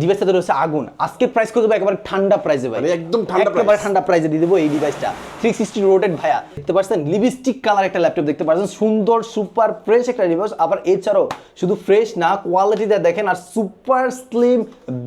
ডিভাইসটা রয়েছে আগুন। আজকে প্রাইস করে দেবো একেবারে ঠান্ডা প্রাইসে ভাই, একদম ঠান্ডা একেবারে ঠান্ডা প্রাইসে দিয়ে দেবো এই ডিভাইসটা। 360 রোটেট ভাইয়া দেখতে পাচ্ছেন, লিপস্টিক কালার একটা ল্যাপটপ দেখতে পাচ্ছেন, সুন্দর সুপার ফ্রেশ একটা ডিভাইস। আবার এছাড়াও শুধু ফ্রেশ না, কোয়ালিটিটা দেখেন, আর সুপার স্লিম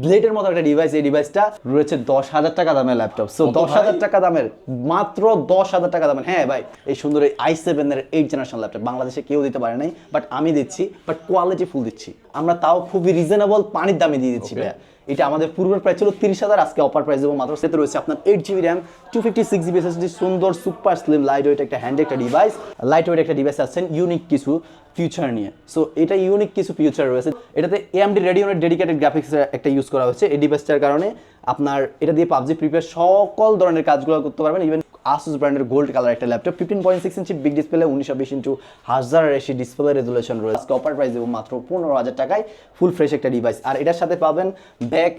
ব্লেডের মতো একটা ডিভাইস। এই ডিভাইসটা রয়েছে 10,000 টাকা দামের ল্যাপটপ। সো 10,000 টাকা দামের, মাত্র 10,000 টাকা দামের। হ্যাঁ ভাই, এই সুন্দর এই i7 এর 8th জেনারেশন ল্যাপটপ বাংলাদেশে কেউ দিতে পারে নাই, বাট আমি দিচ্ছি, বাট কোয়ালিটি ফুল দিচ্ছি আমরা, তাও খুবই রিজনেবল পানির দামে দিয়ে দিচ্ছি ভাইয়া। এটা আমাদের পূর্বের প্রাইস ছিল 30,000, আজকে অফার প্রাইস দেবো মাত্র। সেটা রয়েছে আপনার 8GB র্যাম, 256GB SSD, সুন্দর সুপার স্লিম লাইট ওয়েট একটা হ্যান্ড একটা ডিভাইস। লাইট ওয়েট একটা ডিভাইস আছেন ইউনিক কিছু ফিউচার নিয়ে। সো এটা ইউনিক কিছু ফিউচার রয়েছে। এটাতে AMD Radeon ডেডিকেটেড গ্রাফিক্স একটা ইউজ করা হয়েছে এই ডিভাইসটার কারণে। আপনার এটা দিয়ে পাবজি প্রিপেয়ার সকল ধরনের কাজগুলো করতে পারবেন। ইভেন Asus ব্র্যান্ডের গোল্ড কালার একটা ল্যাপটপ, 15.6 ইঞ্চি big display, 1920x1080 display resolution রয়েছে। অফার প্রাইস দেবো মাত্র 15,000 টাকায়, ফুল ফ্রেশ একটা ডিভাইস। আর এটার সাথে পাবেন ব্যাক,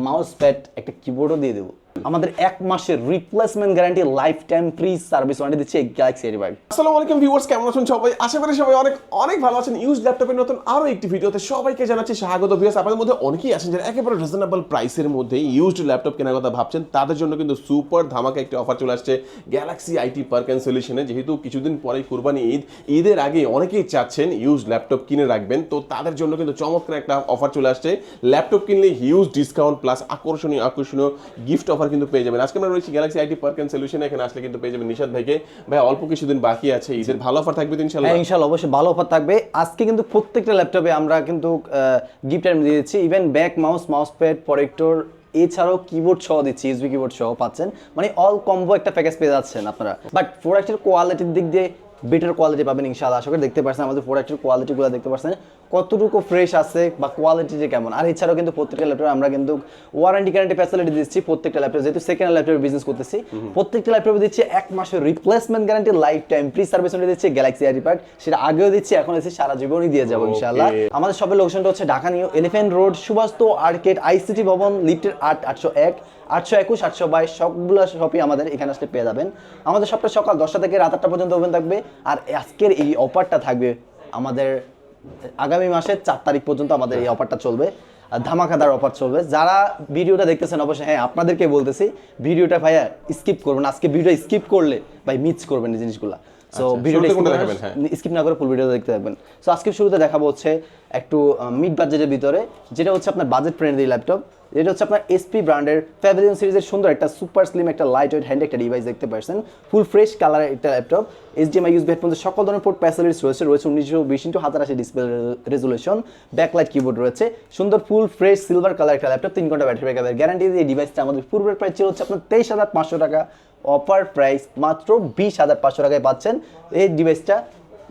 মাউস প্যাড, একটা কিবোর্ডও দিয়ে দেবো। আমাদের 1 মাসের replacement guarantee, life time free service warranty দিচ্ছে এই গ্যালাক্সি এয়ারবাগ। আসসালামু আলাইকুম ভিউয়ার্স, কেমন আছেন সবাই? আশা করি সবাই অনেক অনেক ভালো আছেন। ইউজ ল্যাপটপের নতুন আরো একটি ভিডিওতে সবাইকে জানাচ্ছি স্বাগত। ভিউয়ার্স, আপনাদের মধ্যে অনেকেই আছেন যারা একেবারে রিজনেবল প্রাইসের মধ্যে ইউজড ল্যাপটপ কেনার কথা ভাবছেন, তাদের জন্য কিন্তু সুপার ধামাকা একটি অফার চলে আসছে গ্যালাক্সি আইটি পার্ক এন্ড সলিউশনে। যেহেতু কিছুদিন পরেই কুরবানি ঈদ, ঈদের আগে অনেকেই চাচ্ছেন ইউজ ল্যাপটপ কিনে রাখবেন, তো তাদের জন্য কিন্তু চমৎকার একটা অফার চলে আসছে। ল্যাপটপ কিনলে হিউজ ডিসকাউন্ট প্লাস আকর্ষণীয় গিফট অফার কিন্তু পেয়ে যাবেন। আজকে আমরা রয়েছি গ্যালাক্সি আইটি পার্ক এন্ড সলিউশনে। এখানে আসলে কিন্তু পেয়ে যাবেন নিশাদ ভাইকে। ভাই, অল্প কিছুদিন বাকি আছে, ঈদের ভালো অফার থাকবে তো ইনশাআল্লাহ? হ্যাঁ ইনশাআল্লাহ, অবশ্যই ভালো অফার থাকবে। আজকে কিন্তু প্রত্যেকটা ল্যাপটপে আমরা কিন্তু গিফট আইটেম দিয়ে দিচ্ছি। Even back, mouse pad, projector, এছাড়াও কিবোর্ড সহ দিচ্ছি, ইউএসবি কিবোর্ড সহ পাচ্ছেন। মানে অল কম্বো একটা প্যাকেজ পেয়ে যাচ্ছেন আপনারা। বাট প্রোডাক্টের কোয়ালিটির দিক দিয়ে বেটার কোয়ালিটি পাবেন ইনশাআল্লাহ। আশা করি দেখতে পাচ্ছেন আমাদের প্রোডাক্টের কোয়ালিটিগুলো দেখতে পাচ্ছেন কতটুকু ফ্রেশ আছে বা কোয়ালিটিটা কেমন। আর এছাড়াও কিন্তু প্রত্যেকটা ল্যাপটপে আমরা কিন্তু ওয়ারেন্টি গ্যারান্টি ফ্যাসিলিটি দিচ্ছি। প্রত্যেকটা ল্যাপটপ, যেহেতু সেকেন্ড ল্যাপটপের বিজনেস করতেছি, প্রত্যেকটা ল্যাপটপে দিচ্ছি 1 মাসের replacement guarantee, life time free service দিচ্ছি গ্যালাক্সি আইটি পার্ক। সেটা আগেও দিচ্ছি, এখন দিচ্ছি, সারা জীবনই দিয়ে যাবো ইনশাআল্লাহ। আমাদের সবের লোকেশনটা হচ্ছে Dhaka New Elephant Road, Subhash Arcade, ICT Bhaban, লিফটের 801, 821, 822 সবগুলো শপই আমাদের এখানে আসলে পেয়ে যাবেন। আমাদের সবটা সকাল 10টা থেকে রাত 8টা পর্যন্ত ওপেন থাকবে। আর আজকের এই অফারটা থাকবে আমাদের আগামী মাসের 4 তারিখ পর্যন্ত আমাদের এই অফারটা চলবে, ধামাকাদার অফার চলবে। যারা ভিডিওটা দেখতেছেন অবশ্যই, হ্যাঁ আপনাদেরকে বলতেছি, ভিডিওটা ভাইয়া স্কিপ করবেন। আজকে ভিডিও স্কিপ করলে ভাই মিস করবেন এই জিনিসগুলো। সো ভিডিওটা স্কিপ না করে ফুল ভিডিওটা দেখতে থাকবেন। সো আজকে শুরুতে দেখাবো হচ্ছে একটু মিড বাজেটের ভিতরে, যেটা হচ্ছে আপনার বাজেট ফ্রেন্ডলি ল্যাপটপ। এটা হচ্ছে আপনার এসপি ব্র্যান্ডের প্যাভিলিয়ন সিরিজের সুন্দর একটা সুপার স্লিম একটা লাইট ওয়েট হ্যান্ড একটা ডিভাইস দেখতে পাচ্ছেন, ফুল ফ্রেশ কালার একটা ল্যাপটপ। এইচডিএমআই ইউএসবি হেডফোন সকল ধরনের পোর্ট ফ্যাসিলিটিস রয়েছে। 1920x1080 display resolution, backlight keyboard রয়েছে, সুন্দর ফুল ফ্রেশ সিলভার কালার একটা ল্যাপটপ, 3 ঘন্টা ব্যাটারি ব্যাকআপের গ্যারান্টি দিয়ে এই ডিভাইসটা আমাদের পূর্বের প্রাইস ছিল হচ্ছে আপনার 23,500 টাকা। অফার প্রাইস মাত্র 20,500 টাকায় পাচ্ছেন এই ডিভাইসটা।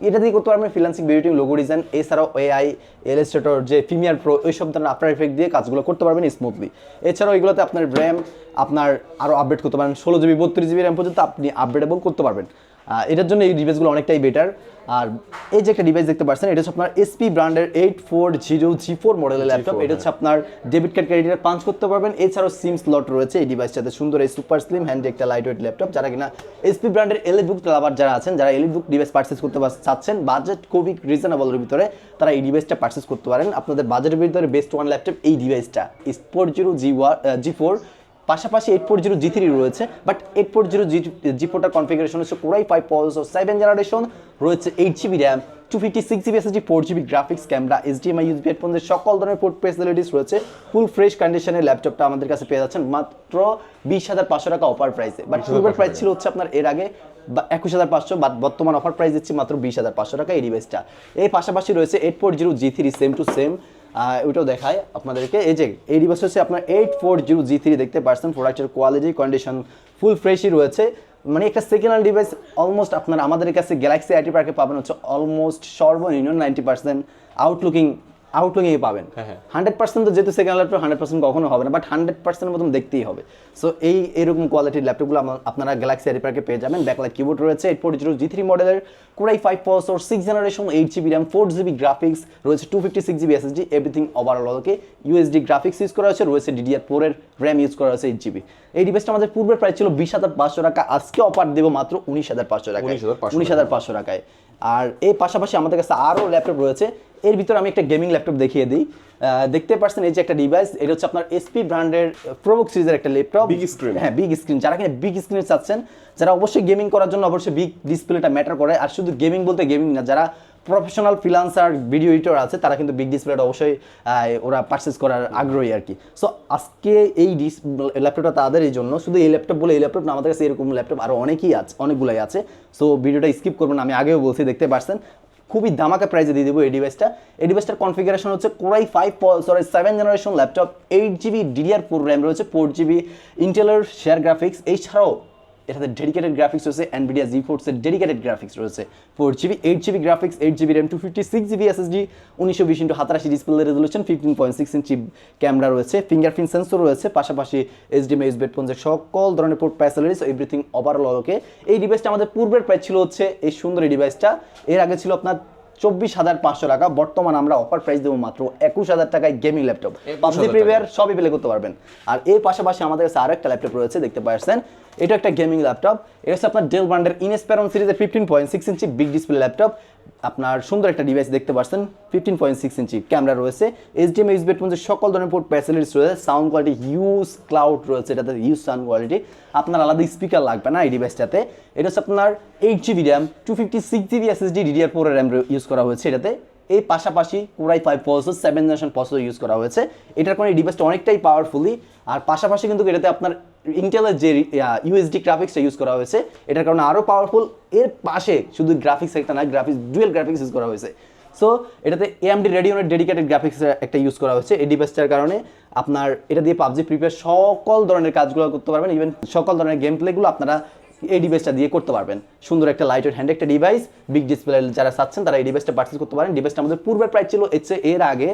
এটা দিয়ে করতে পারবেন ফ্রিল্যান্সিং, এডিটিং, লোগো ডিজাইন, এছাড়াও এআই, ইলাস্ট্রেটর, যে প্রিমিয়ার প্রো, এইসব ধরনের আফটার ইফেক্ট দিয়ে কাজগুলো করতে পারবেন স্মুথলি। এছাড়াও এগুলোতে আপনার র্যাম আপনার আরও আপডেট করতে পারেন, 16GB 32GB র্যাম পর্যন্ত আপনি আপডেটেবল করতে পারবেন। এটার জন্য এই ডিভাইসগুলো অনেকটাই বেটার। আর এই যে একটা ডিভাইস দেখতে পাচ্ছেন, এটা হচ্ছে আপনার এসপি ব্র্যান্ডের 840G4 মডেলের ল্যাপটপ। এটা হচ্ছে আপনার ডেবিট কার্ড ক্রেডিট পাঞ্চ করতে পারবেন। এছাড়াও সিম স্লট রয়েছে এই ডিভাইসটাতে। সুন্দর এই সুপার স্লিম হ্যান্ডি একটা লাইট ওয়েট ল্যাপটপ। যারা কিনা এসপি ব্র্যান্ডের এলিট বুক লাভার যারা আছেন, যারা এলিট বুক ডিভাইস পারচেস করতে চাচ্ছেন বাজেট খুবই রিজনেবলের ভিতরে, তারা এই ডিভাইসটা পারচেস করতে পারেন। আপনাদের বাজেটের ভিতরে বেস্ট ওয়ান ল্যাপটপ এই ডিভাইসটা 840G4। পাশাপাশি 840G3 রয়েছে, বাট 840G4টার কনফিগারেশন হচ্ছে Core i5 processor 7th generation, রয়েছে 8GB RAM, 256GB SSD, 4GB graphics, camera, HDMI USB হেডফোনের সকল ধরনের পোর্ট ফ্যাসিলিটিস রয়েছে। ফুল ফ্রেশ কন্ডিশনের ল্যাপটপটা আমাদের কাছে পেয়ে যাচ্ছেন মাত্র 20,500 টাকা অফার প্রাইসে। বাট পূর্বের প্রাইস ছিল হচ্ছে আপনার এর আগে 21,500, বাট বর্তমান অফার প্রাইস দিচ্ছি মাত্র 20,500 টাকা এই ডিভাইসটা। এই পাশাপাশি রয়েছে 840G3 সেম টু সেম, ওইটাও দেখায় আপনাদেরকে। এই যে এই ডিভাইস হচ্ছে আপনার 840G3 দেখতে পাচ্ছেন। প্রোডাক্টের কোয়ালিটি কন্ডিশন ফুল ফ্রেশই রয়েছে। মানে একটা সেকেন্ড হ্যান্ড ডিভাইস অলমোস্ট আপনার আমাদের কাছে গ্যালাক্সি আইটি পার্কে পাবেন হচ্ছে অলমোস্ট সর্বনিম্ন 90% আউটলুকিং পাবেন। 100% তো যেহেতু সেকেন্ড ল্যাপটপ 100% কখনো হবে না, বাট 100% মতন দেখতেই হবে। সো এইরকম কোয়ালিটির ল্যাপটপগুলো আপনারা গ্যালাক্সি আইটি পার্কে পেয়ে যাবেন। ব্যাকলাইট কিবোর্ড রয়েছে 840G3 মডেলের, Core i5 processor 6th generation, 8GB RAM, 4GB graphics, রয়েছে 256GB SSD, এভরিথিং ওভারঅল ওকে। ইউএসডি গ্রাফিক্স ইউজ করা হয়েছে, রয়েছে DDR4 এর র্যাম ইউজ করা হয়েছে 8GB। এই ডিভাইসটা আমাদের পূর্বের প্রাইস ছিল 20,500 টাকা, আজকে অফার দেবো মাত্র 19,500 টাকায়। 19,500 টাকায়। আর এই পাশাপাশি আমাদের কাছে আরও ল্যাপটপ রয়েছে, এর ভিতরে আমি একটা গেমিং ল্যাপটপ দেখিয়ে দিই। দেখতে পাচ্ছেন এই যে একটা ডিভাইস, এটা হচ্ছে আপনার এসপি ব্র্যান্ডের প্রোবুক সিরিজের একটা ল্যাপটপ, বিগ স্ক্রিন। হ্যাঁ বিগ স্ক্রিন, যারা কিনা বিগ স্ক্রিন চাচ্ছেন, যারা অবশ্যই গেমিং করার জন্য অবশ্যই বিগ ডিসপ্লেটা ম্যাটার করে। আর শুধু গেমিং বলতে গেমিং না, যারা প্রফেশনাল ফ্রিল্যান্সার ভিডিও এডিটর আছে তারা কিন্তু বিগ ডিসপ্লেটা অবশ্যই ওরা পারচেস করার আগ্রহী আর কি। সো আজকে এই ল্যাপটপটা তাদের এই জন্য, শুধু এই ল্যাপটপ বলে এই ল্যাপটপ না, আমাদের কাছে এরকম ল্যাপটপ আরও অনেকই আছে, অনেকগুলোই আছে। সো ভিডিওটা স্কিপ করবেন, আমি আগেও বলছি, দেখতে পাচ্ছেন খুবই ধামাকা প্রাইসে দিয়ে দেবো এই ডিভাইসটা। এই ডিভাইসটার কনফিগারেশন হচ্ছে core i 7 generation laptop, 8GB DDR4 RAM রয়েছে, 4GB ইন্টেলের শেয়ার গ্রাফিক্স, এছাড়াও এটাতে ডেডিকেটেড গ্রাফিক্স রয়েছে, NVIDIA GeForce এর ডেডিকেটেড গ্রাফিক্স রয়েছে, 4GB 8GB graphics, 8GB RAM, 256GB SSD, 1920x1080 display resolution, 15.6 ইঞ্চি ক্যামেরা রয়েছে, ফিঙ্গারপ্রিন্ট সেন্সর রয়েছে, পাশাপাশি HDMI USB হেডফোনের সকল ধরনের পোর্ট ফ্যাসিলিটিস, এভরিথিং ওভারঅল ওকে। এই ডিভাইসটা আমাদের পূর্বের প্রাইস ছিল হচ্ছে এই সুন্দর এই ডিভাইসটা, এর আগে ছিল আপনার 24,500 টাকা, বর্তমান আমরা অফার প্রাইস দেবো মাত্র 21,000 টাকায় gaming laptop, PUBG free fire সবই প্লে করতে পারবেন। আর এর পাশাপাশি আমাদের কাছে আরও একটা ল্যাপটপ রয়েছে, দেখতে পাচ্ছেন এটা একটা গেমিং ল্যাপটপ, এটা হচ্ছে আপনার ডেল ব্র্যান্ডের ইনস্পায়রন সিরিজের 15.6 ইঞ্চি বিগ ডিসপ্লে ল্যাপটপ, আপনার সুন্দর একটা ডিভাইস দেখতে পাচ্ছেন, 15.6 ইঞ্চি ক্যামেরা রয়েছে, HDMI USB হেডফোনের সকল ধরনের পোর্ট ফ্যাসিলিটিস রয়েছে, সাউন্ড কোয়ালিটি হিউজ ক্লাউড রয়েছে, এটাতে হিউজ সাউন্ড কোয়ালিটি, আপনার আলাদা স্পিকার লাগবে না এই ডিভাইসটাতে। এটা হচ্ছে আপনার 8GB RAM, 256GB SSD, DDR4 RAM use করা হয়েছে এটাতে। এই পাশাপাশি core i 5 processor 7 generation processor use করা হয়েছে, এটার কারণে এই ডিভাইসটা অনেকটাই পাওয়ারফুলি। আর পাশাপাশি কিন্তু এটাতে আপনার ইন্টেলের যে USD গ্রাফিক্সটা ইউজ করা হয়েছে, এটার কারণে আরও পাওয়ারফুল। এর পাশে শুধু গ্রাফিক্স একটা না, গ্রাফিক্স ডুয়েল গ্রাফিক্স ইউজ করা হয়েছে। সো এটাতে AMD রেডিওনের ডেডিকেটেড গ্রাফিক্স একটা ইউজ করা হয়েছে এই ডিভাইসটার কারণে। আপনার এটা দিয়ে পাবজি ফ্রি ফায়ার সকল ধরনের কাজগুলো করতে পারবেন, ইভেন সকল ধরনের গেম প্লেগুলো আপনারা এই ডিভাইসটা দিয়ে করতে পারবেন। সুন্দর একটা লাইট ওয়েট হ্যান্ড একটা ডিভাইস, বিগ ডিসপ্লে যারা চাচ্ছেন তারা এই ডিভাইসটা পারচেজ করতে পারেন। ডিভাইসটা আমাদের পূর্বের প্রাইস ছিল এর আগে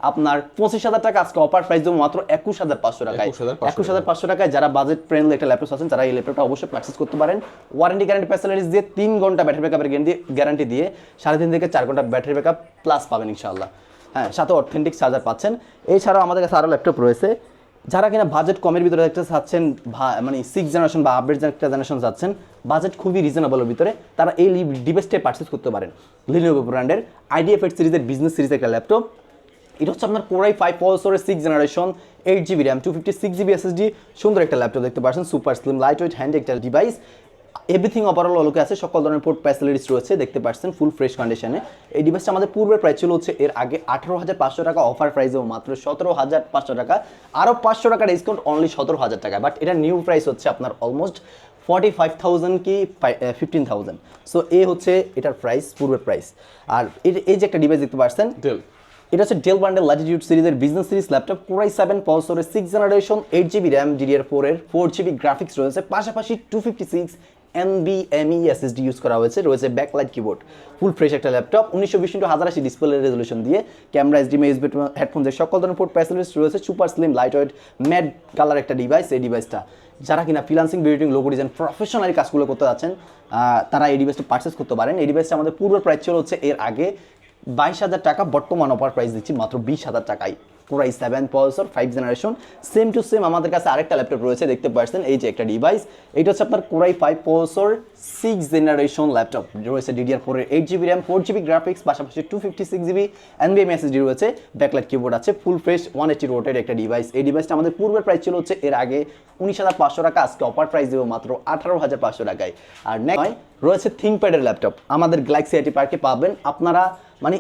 আপনার 25,000 টাকা, আজকে অফার প্রাইস দেবো মাত্র 21,500 টাকায়। 21,500 টাকায় যারা বাজেট ফ্রেন্ডলি একটা ল্যাপটপ আছেন তারা এই ল্যাপটপটা অবশ্যই পারচেজ করতে পারেন। ওয়ারেন্টি গ্যারান্টি ফ্যাসিলিটিস দিয়ে 3 ঘন্টা ব্যাটারি ব্যাকআপের গ্যারান্টি দিয়ে 3.5 থেকে 4 ঘন্টা ব্যাটারি ব্যাকআপ প্লাস পাবেন ইনশাআল্লাহ। হ্যাঁ, সাথে অথেন্টিক চার্জার পাচ্ছেন। এছাড়াও আমাদের কাছে আরও ল্যাপটপ রয়েছে, যারা কিনা বাজেট কমের ভিতরে একটা চাচ্ছেন, মানে 6 জেনারেশন বা আপডেট একটা জেনারেশন চাচ্ছেন, বাজেট খুবই রিজনেবলের ভিতরে, তারা এই ডিভাইসটাই পারচেজ করতে পারেন। Lenovo ব্র্যান্ডের IdeaPad সিরিজের বিজনেস সিরিজের একটা ল্যাপটপ, এটা হচ্ছে আপনার কোরাই 5 প্রসেসরের 6 generation, 8GB RAM, 256GB SSD, সুন্দর একটা ল্যাপটপ দেখতে পাচ্ছেন, super slim light weight hand একটা ডিভাইস, এভরিথিং ওভারঅল ওকে আছে, সকল ধরনের পোর্ট ফ্যাসিলিটিস রয়েছে, দেখতে পাচ্ছেন ফুল ফ্রেশ কন্ডিশনে। এই ডিভাইসটা আমাদের পূর্বের প্রাইস ছিল হচ্ছে এর আগে 18,500 টাকা, অফার প্রাইসেও মাত্র 17,500 টাকা, আরও 500 টাকা ডিসকাউন্ট, অনলি 17,000 টাকা। বাট এটা নিউ প্রাইস হচ্ছে আপনার অলমোস্ট 45,000 কি 15,000। সো এ হচ্ছে এটার প্রাইস, পূর্বের প্রাইস। আর এই যে একটা ডিভাইস দেখতে পাচ্ছেন, এটা হচ্ছে ডেল ব্র্যান্ডের ল্যাটিটিউড সিরিজের বিজনেস সিরিজ ল্যাপটপ, কোরাই 7 প্রসেসরের 6 জেনারেশন, 8GB RAM, DDR4 এর 4GB গ্রাফিক্স রয়েছে, পাশাপাশি 256 NVMe SSD ইউজ করা হয়েছে, রয়েছে ব্যাকলাইট কিবোর্ড, ফুল ফ্রেশ একটা ল্যাপটপ, 1920x1080 ডিসপ্লে রেজলিউশন দিয়ে, ক্যামেরা, HDMI USB হেডফোনের সকল ধরনের পোর্ট ফ্যাসিলিটিস রয়েছে, super slim light weight matte colour একটা ডিভাইস। এই ডিভাইসটা যারা কিনা freelancing, editing, logo design, professionally কাজগুলো করতে যাচ্ছেন, তারা এই ডিভাইসটা পারচেস করতে পারেন। এই ডিভাইসটা আমাদের পূর্বের প্রাইস ছিল হচ্ছে এর আগে 22,000 টাকা, বর্তমান অফার প্রাইস দিচ্ছি মাত্র 20,000 টাকায়। Core i 7 processor 5 generation, same to same আমাদের কাছে আরেকটা ল্যাপটপ রয়েছে, দেখতে পাচ্ছেন এই যে একটা ডিভাইস, এটা হচ্ছে আপনার কোরাই 5 প্রসেসর 6 জেনারেশন ল্যাপটপ, রয়েছে DDR4 এর 8GB RAM, 4GB গ্রাফিক্স, পাশাপাশি 256GB NVMe SSD রয়েছে, ব্যাকলাইট কিবোর্ড আছে, ফুল ফ্রেশ 180 ওয়াটের একটা ডিভাইস। এই ডিভাইসটা আমাদের পূর্বের প্রাইস ছিল হচ্ছে এর আগে 19,500 টাকা, আজকে অফার প্রাইস দেবো মাত্র 18,500 টাকায়। আর নেক্সট রয়েছে থিংকপ্যাডের ল্যাপটপ, আমাদের গ্যালাক্সি আইটি পার্কে পাবেন। আপনারা মানে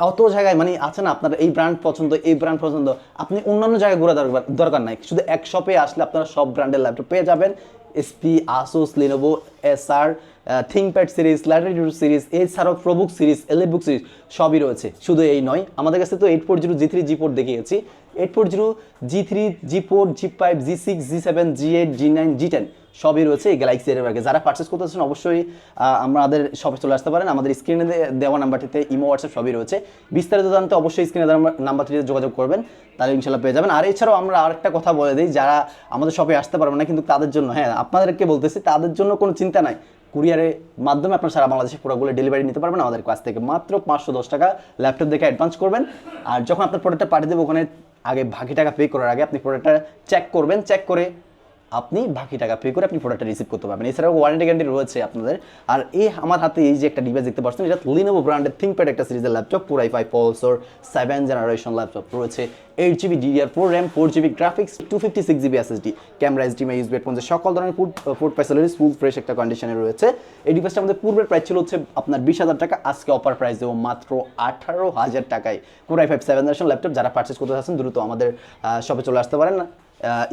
অত জায়গায় মানে আছে না, আপনার এই ব্র্যান্ড পছন্দ, এই ব্র্যান্ড পছন্দ, আপনি অন্যান্য জায়গায় ঘোরা দরকার নাই, শুধু এক শপে আসলে আপনারা সব ব্র্যান্ডের ল্যাপটপ পেয়ে যাবেন। SP, ASUS, Lenovo, SR, ThinkPad series, Latitude series, এছাড়াও প্রোবুক সিরিজ, এলিটবুক সিরিজ সবই রয়েছে। শুধু এই নয়, আমাদের কাছে তো 840, G3, G4 দেখিয়েছি, 840, G3, G4, G5, G6, G7, G8, G9, G10 সবই রয়েছে এই গ্যালাক্সি এর ব্যাগে। যারা পারচেস করতেছেন অবশ্যই আমাদের শপে চলে আসতে পারেন, আমাদের স্ক্রিনে দেওয়া নাম্বারটিতে ইমো, হোয়াটসঅ্যাপ সবই রয়েছে। বিস্তারিত জানতে অবশ্যই স্ক্রিনে দেওয়া নাম্বারটিতে যোগাযোগ করবেন, তাহলে ইনশাল্লাহ পেয়ে যাবেন। আর এছাড়াও আমরা আরেকটা কথা বলে দিই, যারা আমাদের শপে আসতে পারবেন না, কিন্তু তাদের জন্য, হ্যাঁ আপনাদেরকে বলতেছি, তাদের জন্য কোনো চিন্তা নাই, কুরিয়ারের মাধ্যমে আপনার সারা বাংলাদেশে পুরোগুলো ডেলিভারি নিতে পারবেন আমাদের কাছ থেকে। মাত্র 510 টাকা ল্যাপটপ দেখে অ্যাডভান্স করবেন, আর যখন আপনার প্রোডাক্টটা পাঠিয়ে দেবো ওখানে আগে বাকি টাকা পে করার আগে আপনি প্রোডাক্টটা চেক করবেন, চেক করে আপনি বাকি টাকা পে করে আপনি প্রোডাক্টটা রিসিভ করতে পারবেন। এছাড়াও ওয়ারেন্টি গ্যারান্টি রয়েছে আপনাদের। আর আমার হাতে এই যে একটা ডিভাইস দেখতে পাচ্ছেন, এটা Lenovo ব্র্যান্ডের ThinkPad একটা সিরিজের laptop, Core i5 processor, 7th generation laptop রয়েছে, 8GB DDR4 RAM, 4GB graphics, 256GB SSD, camera, HDMI, USB headphone, সকল ধরনের পোর্ট ফ্যাসিলিটিস ফুল ফ্রেশ একটা কন্ডিশনে রয়েছে। এই ডিভাইসটা আমাদের পূর্বের প্রাইস ছিল হচ্ছে আপনার 20,000 টাকা, আজকে অফার প্রাইস দেবো মাত্র 18,000 টাকায়। Core i5 7th generation laptop যারা পারচেস করতে চাচ্ছেন দ্রুত আমাদের শপে চলে আসতে পারেন,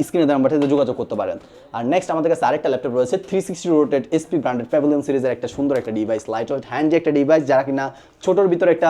স্ক্রিনে দেওয়া নাম্বারটিতে যোগাযোগ করতে পারেন। আর নেক্সট আমাদের কাছে আরেকটা ল্যাপটপ রয়েছে, 360 রোটেট SP ব্র্যান্ডের প্যাভিলিয়ন সিরিজের একটা সুন্দর একটা ডিভাইস, লাইট ওয়েট হ্যান্ডি একটা ডিভাইস, যারা কিনা ছোটোর ভিতরে একটা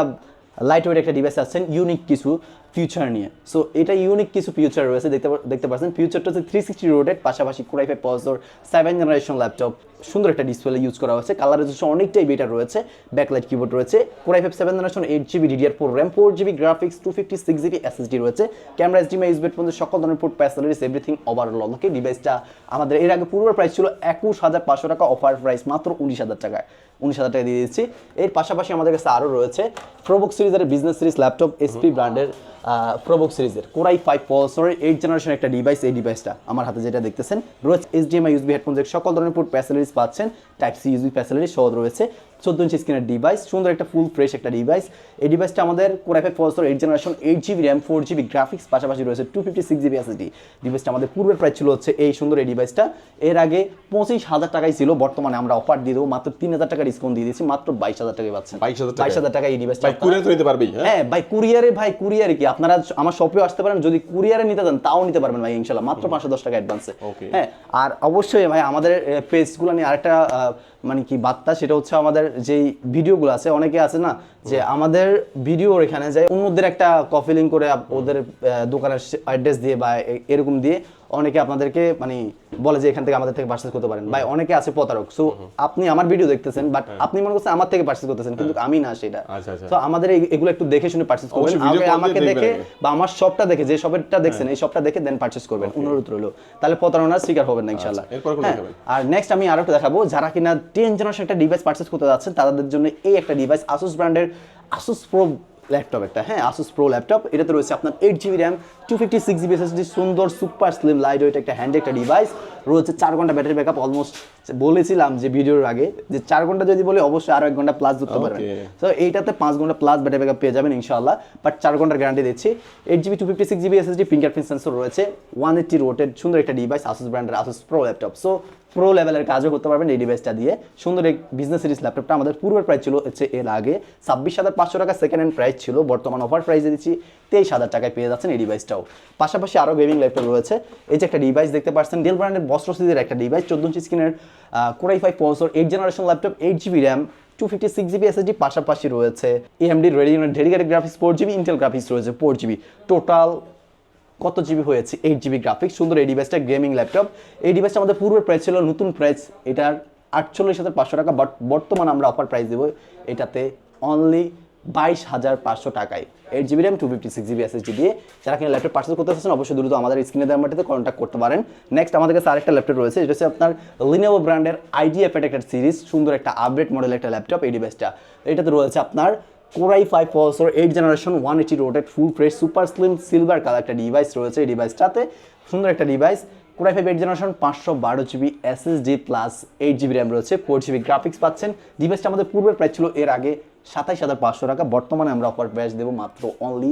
লাইট ওয়েট একটা ডিভাইস আছেন ইউনিক কিছু ফিউচার নিয়ে। সো এটা ইউনিক কিছু ফিউচার রয়েছে, দেখতে পাচ্ছেন। ফিউচারটা হচ্ছে 360 রোটেট, পাশাপাশি Core i5 processor, 7th generation laptop, সুন্দর একটা ডিসপ্লে ইউজ করা হয়েছে, কালার রেজোলিউশন অনেকটাই বেটার রয়েছে, ব্যাকলাইট কিবোর্ড রয়েছে, Core i5 7th generation, 8GB DDR4 RAM, 4GB graphics, 256GB SSD রয়েছে, ক্যামেরা, HDMI, USB হেডফোন, সকল ধরনের পোর্ট ফ্যাসিলিটিস এভরিথিং ওভারঅল ওকে। ডিভাইসটা আমাদের এর আগে পূর্বের প্রাইস ছিল 21,500 টাকা, অফার প্রাইস মাত্র 19,000 টাকায়, 19,000 টাকা দিয়ে দিচ্ছি। এর পাশাপাশি আমাদের কাছে আরও রয়েছে প্রোবুক সিরিজের বিজনেস সিরিজ ল্যাপটপ, SP ব্র্যান্ডের প্রোবুক সিরিজের Core i5 প্রসেসরের 8th জেনারেশন একটা ডিভাইস। এই ডিভাইসটা আমার হাতে যেটা দেখতেছেন রয়েছে HDMI, USB হেডফোন, সকল ধরনের পোর্ট ফ্যাসিলিটিস পাচ্ছেন, Type-C USB ফ্যাসিলিটিস সহ রয়েছে, 14 ইঞ্চি স্ক্রিনের ডিভাইস, সুন্দর একটা ফুল ফ্রেশ একটা ডিভাইস। এই ডিভাইসটা আমাদের Core i5 processor, 8th generation, 8GB RAM, 4GB graphics, পাশাপাশি রয়েছে 256GB SSD। ডিভাইসটা আমাদের পূর্বের প্রাইস ছিল হচ্ছে এই সুন্দর এই ডিভাইসটা এর আগে 25,000 টাকায় ছিল, বর্তমানে আমরা অফার দিয়ে দেবো মাত্র 3,000 টাকা ডিসকাউন্ট দিয়ে দিচ্ছি, মাত্র 22,000 টাকায় পাচ্ছেন। 22,000 টাকা এই ডিভাইসটা কুরিয়ার তো নিতে পারবেই। হ্যাঁ ভাই, কুরিয়ারে কি আপনারা আমার শপেও আসতে পারেন, যদি কুরিয়ারে নিতে চান তাও নিতে পারবেন ভাই ইনশাআল্লাহ, মাত্র 510 টাকা অ্যাডভান্সে। হ্যাঁ, আর অবশ্যই ভাই আমাদের পেজগুলো নিয়ে আরেকটা মানে কি বার্তা, সেটা হচ্ছে আমাদের যেই ভিডিওগুলো আছে, অনেকে আছে না যে আমাদের ভিডিওর এখানে যায় অন্যদের একটা কপি লিঙ্ক করে ওদের দোকানের অ্যাড্রেস দিয়ে বা এরকম দিয়ে অনেকে আপনাদেরকে মানে বলে যে এখান থেকে আমাদের থেকে পারচেজ করতে পারেন। ভাই অনেকে আছে প্রতারক, সো আপনি আমার ভিডিও দেখতেছেন বাট আপনি মনে করছেন আমার থেকে পারচেজ করতেছেন, কিন্তু আমি না সেটা। তো আমাদের এগুলো একটু দেখে শুনে পারচেজ করবেন, আগে আমাকে দেখে বা আমার শপটা দেখে, যে শপটা দেখছেন এই শপটা দেখে দেন পারচেজ করবেন, অনুরোধ রইল, তাহলে প্রতারণার শিকার হবেন না ইনশাআল্লাহ। আর নেক্সট আমি আরেকটা দেখাবো, যারা কিনা 10th জেনারেশন একটা ডিভাইস পারচেজ করতে যাচ্ছেন তাদের জন্য এই একটা ডিভাইস, Asus ব্র্যান্ডের Asus Pro ল্যাপটপ একটা, হ্যাঁ Asus Pro ল্যাপটপ। এটাতে রয়েছে আপনার 8GB RAM, 256GB SSD, সুন্দর সুপার স্লিম লাইট ওয়েট একটা হ্যান্ডি একটা ডিভাইস রয়েছে, 4 ঘন্টা ব্যাটারি ব্যাকআপ। অলমোস্ট বলেছিলাম যে ভিডিওর আগে যে 4 ঘন্টা যদি বলি অবশ্যই আরো 1 ঘন্টা প্লাস ধরতে পারবেন। তো এইটাতে 5 ঘন্টা প্লাস ব্যাটারি ব্যাকআপ পেয়ে যাবেন ইনশাআল্লাহ, বাট 4 ঘন্টার গ্যারান্টি দিচ্ছি। 8GB 256GB SSD, fingerprint sensor রয়েছে, 180 রোটেট সুন্দর একটা ডিভাইস, Asus ব্র্যান্ডের Asus Pro laptop. So pro লেভেলের কাজও করতে পারবেন এই ডিভাইসটা দিয়ে। সুন্দর এক বিজনেস সিরিজ ল্যাপটপটা আমাদের পূর্বের প্রাইস ছিল হচ্ছে এর আগে 26,500 টাকা, সেকেন্ড হ্যান্ড প্রাইস ছিল, বর্তমান অফার প্রাইসে দিচ্ছি 23,000 টাকায় পেয়ে যাচ্ছেন এই ডিভাইসটাও। পাশাপাশি আরও গেমিং ল্যাপটপ রয়েছে, এই যে একটা ডিভাইস দেখতে পাচ্ছেন ডেল ব্র্যান্ডের বস্ত্র সিরিজের একটা ডিভাইস, 14 ইঞ্চি স্ক্রিনের Core i5 processor, 8th generation laptop, 8GB RAM, 256GB SSD, পাশাপাশি রয়েছে AMD Radeon dedicated graphics, 4GB Intel graphics রয়েছে, 4GB টোটাল কত জিবি হয়েছে 8GB গ্রাফিক্স। সুন্দর এই ডিভাইসটা গেমিং ল্যাপটপ। এই ডিভাইসটা আমাদের পূর্বের প্রাইস ছিল, নতুন প্রাইস এটার 48,500 টাকা, বাট বর্তমানে আমরা অফার প্রাইস দেবো এটাতে অনলি 22,500 টাকায়, 8GB RAM, 256GB SSD দিয়ে। যারা কিনা ল্যাপটপ পারচেজ করতে চাচ্ছেন অবশ্যই দ্রুত আমাদের স্ক্রিনে দেওয়ার মাটিতে কন্ট্যাক্ট করতে পারেন। নেক্সট আমাদের কাছে আরেকটা ল্যাপটপ রয়েছে, এটা হচ্ছে আপনার Lenovo ব্র্যান্ডের IdeaPad একটা সিরিজ, সুন্দর একটা আপডেট মডেল একটা ল্যাপটপ। এই ডিভাইসটা এটাতে রয়েছে আপনার Core i5 processor, 8th generation, 180 rotate, full fresh super slim silver colour একটা ডিভাইস রয়েছে এই ডিভাইসটাতে, সুন্দর একটা device. Core i5 8th generation, 512GB SSD plus 8GB RAM রয়েছে, 4GB গ্রাফিক্স পাচ্ছেন। ডিভাইসটা আমাদের পূর্বের প্রাইস ছিল এর আগে 27,500 টাকা, বর্তমানে আমরা অফার প্রাইস দেবো মাত্র অনলি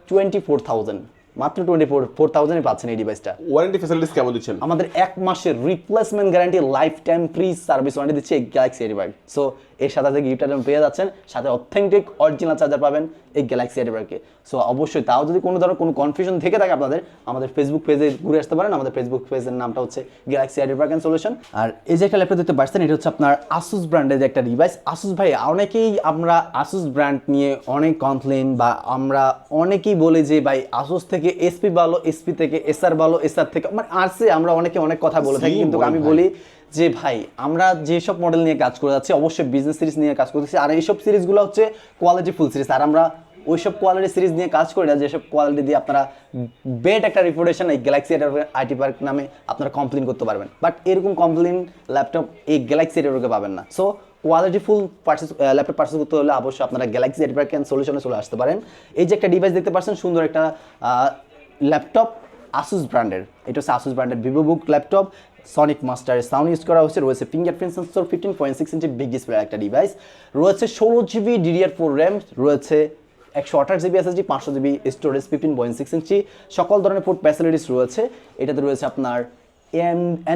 24,000, মাত্র 24,000 পাচ্ছেন এই ডিভাইসটা। ওয়ারেন্টি ফ্যাসিলিটিস কেমন দিচ্ছেন? আমাদের 1 মাসের replacement guarantee, life time free service warranty দিচ্ছে এই গ্যালাক্সি এডিবার্গ। সো এর সাথে গিফট আইটেম পেয়ে যাচ্ছেন, সাথে অথেন্টিক অরিজিনাল চার্জার পাবেন এই গ্যালাক্সি এডিবার্গে। সো অবশ্যই তাও যদি কোনো ধরনের কোনো কনফিউশন থেকে থাকে আপনাদের, আমাদের ফেসবুক পেজে ঘুরে আসতে পারেন, আমাদের ফেসবুক পেজের নামটা হচ্ছে গ্যালাক্সি এডিবার্গ অ্যান্ড সলিউশন। আর এই যে একটা ল্যাপটপ দেখতে পাচ্ছেন, এটা হচ্ছে আপনার Asus ব্র্যান্ডের যে একটা ডিভাইস। Asus ভাই, অনেকেই আমরা Asus ব্র্যান্ড নিয়ে অনেক কমপ্লেন বা আমরা অনেকেই বলি যে ভাই Asus থেকে SP ভালো, SP থেকে SR ভালো, SR থেকে মানে আরসি, আমরা অনেকে অনেক কথা বলে থাকি, কিন্তু আমি বলি যে ভাই আমরা যেসব মডেল নিয়ে কাজ করে যাচ্ছি অবশ্যই বিজনেস সিরিজ নিয়ে কাজ করতেছি, আর এইসব সিরিজগুলো হচ্ছে কোয়ালিটি ফুল সিরিজ, আর আমরা ওইসব কোয়ালিটি সিরিজ নিয়ে কাজ করি না যেসব কোয়ালিটি দিয়ে আপনারা বেড একটা রিপুটেশন এই গ্যালাক্সি আইটি পার্ক নামে আপনারা কমপ্লেন করতে পারবেন, বাট এরকম কমপ্লেন ল্যাপটপ এই গ্যালাক্সি এডিটরকে পাবেন না। So quality full laptop purchase করতে হলে অবশ্যই আপনারা গ্যালাক্সি এডিটর ক্যান সলিউশনে চলে আসতে পারেন। এই যে একটা ডিভাইস দেখতে পাচ্ছেন, সুন্দর একটা ল্যাপটপ আসুস ব্র্যান্ডের, এটা হচ্ছে আসুস ব্র্যান্ডের ভিভোবুক ল্যাপটপ, সনিক মাস্টারের সাউন্ড ইউজ করা হচ্ছে, রয়েছে ফিঙ্গারপ্রিন্ট সেন্সর, 15.6 ইঞ্চি বিগ ডিসপ্লে একটা ডিভাইস, রয়েছে 16GB DDR4 র্যাম, রয়েছে 128GB SSD, 500GB স্টোরেজ, 15.6 ইঞ্চি, সকল ধরনের পোর্ট ফ্যাসিলিটিস রয়েছে। এটাতে রয়েছে আপনার